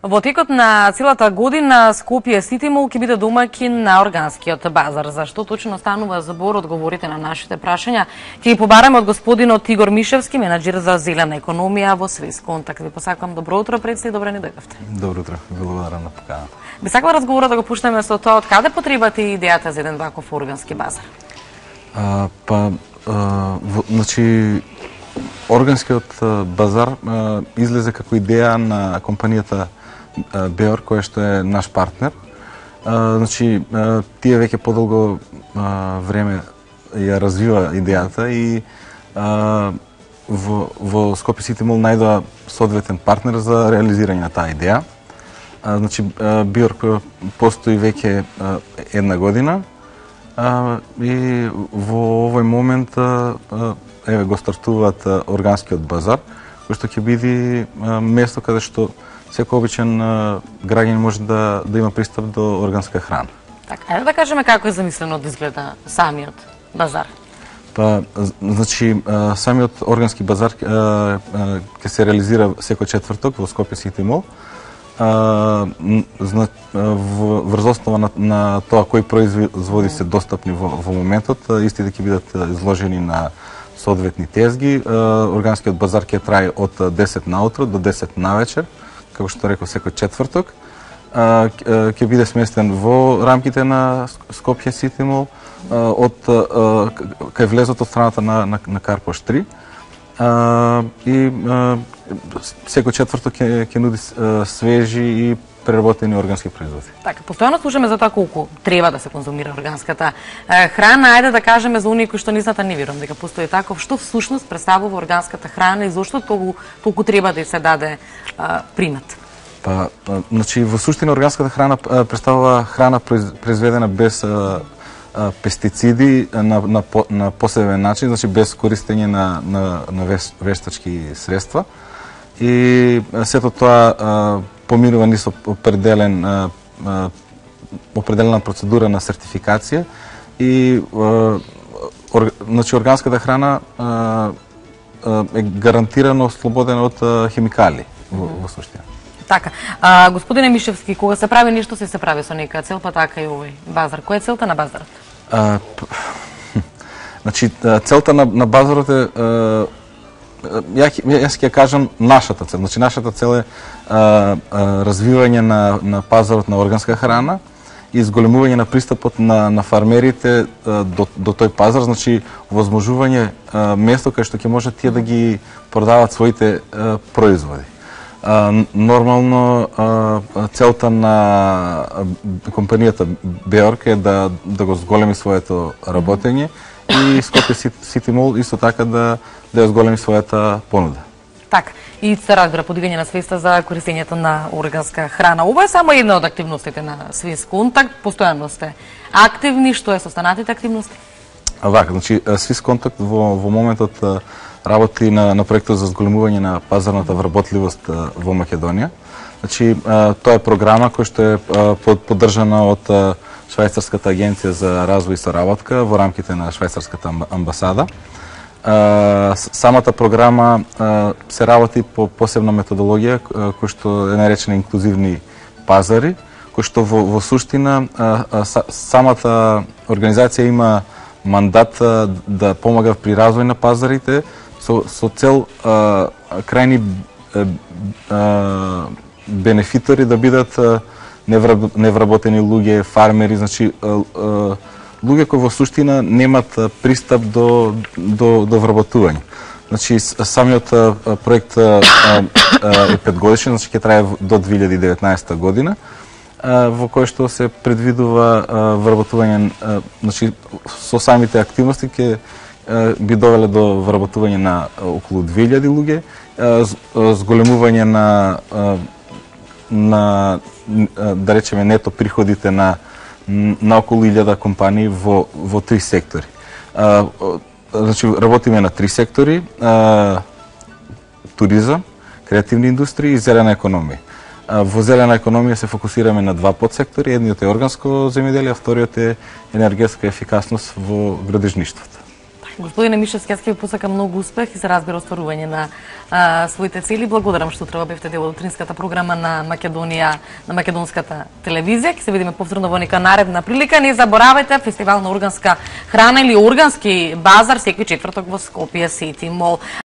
Во текот на целата година Скопје Сити Мол ќе биде домаќин на органскиот базар. Зашто точно станува збор, одговорите на нашите прашања. Ќе ги побараме од господинот Игор Мишевски, менаџер за зелена економија во Свис Контакт. Ви посакувам добро утро, председател, добре ни дојдовте. Добро утро, благодарам на поканата. Би сакала разговорот да го пуштаме со тоа од каде потребате идејата за еден ваков органски базар? Значи, органскиот базар излезе како идеја на компанијата Беор, која што е наш партнер. Значи, тие веќе подолго време ја развива идејата и во Скопје Сити Мол најдоа соодветен партнер за реализирање на таа идеја. Значи, Беор постои веќе една година и во овој момент еве го стартуваат органскиот базар, кој што ќе биде место каде што секој обичен граѓанин може да има пристап до органска храна. Така, ајде да кажеме како е замислено да изгледа самиот базар. Значи, самиот органски базар ќе се реализира секој четврток во Скопје Сити Мол. Врз основа на тоа кои производи се достапни во моментот, истите ќе бидат изложени на соодветни тезги. Органскиот базар ќе трае од 10 наутро до 10 навечер, како што реков секој четврток. Ќе биде сместен во рамките на Скопје Сити Мол, кај влезот од страната на Карпош 3. И секој четврток ќе нуди свежи и преработени органски производи. Така, постојано слушаме за тоа колку треба да се конзумира органската храна. Ајде да кажеме за оние кои што низната не верувам дека постои таков, што всушност представува органската храна и зошто толку треба да се даде примат? Значи, во суштина органската храна представува храна произведена без пестициди на посебен начин, значи без користење на вештачки средства. И сето тоа поминува низ определена процедура на сертификација и значи органската храна е гарантирано ослободена од хемикали во суштина. Така, господине Мишевски, кога се прави нешто се прави со нека цел, па така и овој базар. Која е целта на базарот? Значи, целта на базарот е јас ќе кажам нашата цел. Значи, нашата цел е развивање на пазарот на органска храна и зголемување на пристапот на фармерите до тој пазар, значи возможување место кај што ќе можат тие да ги продават своите производи. Нормално целта на компанијата Беорк е да го зголеми своето работење и Скопје Сити Мол исто така да ја зголеми својата понуда. Така, и се разбира подигање на свеста за користењето на органска храна. Ова е само една од активностите на Свис Контакт. Постојано сте активни, што е со останатите активности? Вака, значи Свис Контакт во моментот работи на проектот за зголемување на пазарната вработливост во Македонија. Значи, тоа е програма која што е поддржана од Швајцарската агенција за развој и соработка во рамките на Швајцарската амбасада. Самата програма се работи по посебна методологија која што е наречена инклузивни пазари, кој што во суштина самата организација има мандат да помага при развој на пазарите со цел крајни бенефитори да бидат невработени луѓе, фармери, значи луѓе кои во суштина немат пристап до вработување. Значи, самиот проект е 5 годишен, значи ќе трае до 2019 година, во кој што се предвидува вработување, значи со самите активности ќе би довеле до вработување на околу 2000 луѓе, зголемување на да речеме нето приходите на околу 1000 компании во 3 сектори. Значи, работиме на 3 сектори: туризам, креативни индустрии и зелена економија. Во зелена економија се фокусираме на 2 подсектори. Едниот е органско земјоделие, а вториот е енергетска ефикасност во градежништвото. Господине Мишевски, јас ќе ви посакам многу успех и се разбира остварување на своите цели. Благодарам што треба бевте дел од утринската програма на Македонија, на македонската телевизија. Ќе се видиме повторно во нека наредна прилика. Не заборавајте фестивал на органска храна или органски базар секој четврток во Скопје Сити Мол.